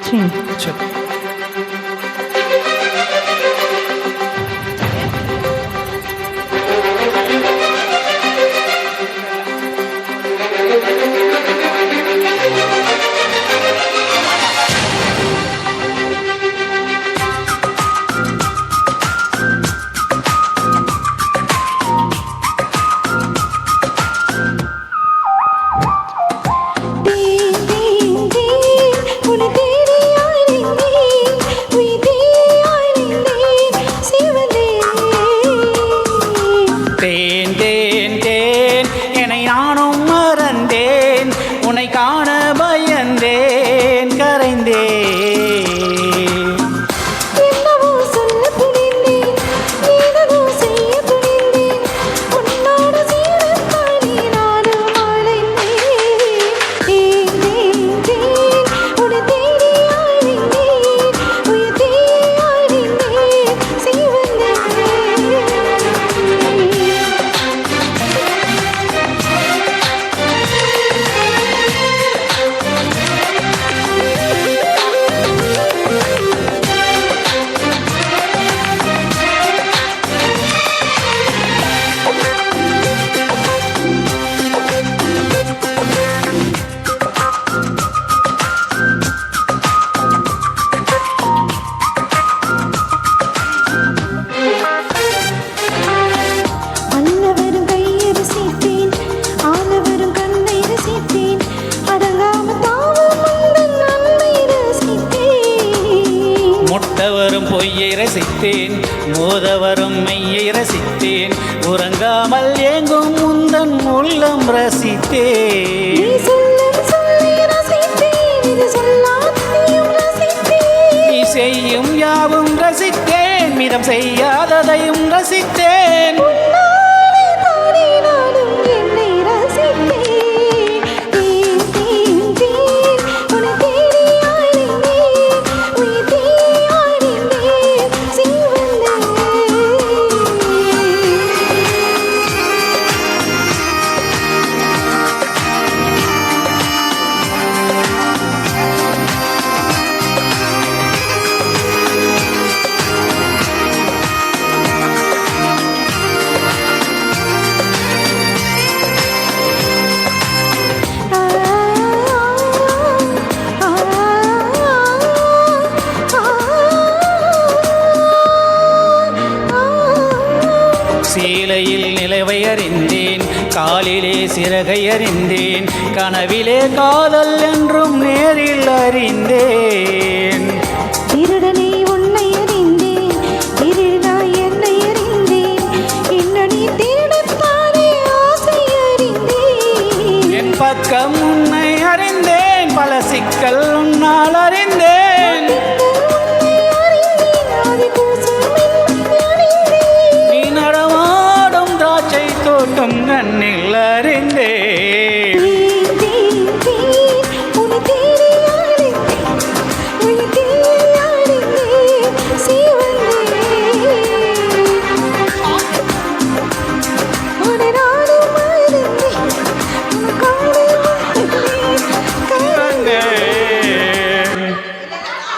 చెప్పు. காண பயந்தேன் கரைந்தேன் என்னவோ சொல்ல துணிந்தேன் ஏதோ செய்ய துணிந்தேன் உன்னோடு சேரத்தானே நானும் அலைந்தேன் உன்னை தேடி அலைந்தேன் உயிர் தேடி அலைந்தேன் முட்டவரும் பொய்யை ரசித்தேன் மோதவரும் மெய்யை ரசித்தேன் உறங்காமல் ஏங்கும் முந்தன் உள்ளம் ரசித்தேன் நீ செய்யும் யாவும் ரசித்தேன் மிதம் செய்யாததையும் ரசித்தேன் சீலையில் நிலவை அறிந்தேன் காலிலே சிறகை அறிந்தேன் கனவிலே காதல் என்றும் நேரில் அறிந்தேன் திருடனே உன்னை அறிந்தேன் திருடாய் என்னை அறிந்தேன் இன்னடி திருடத்தானே ஆசை அறிந்தேன் என் பக்கம்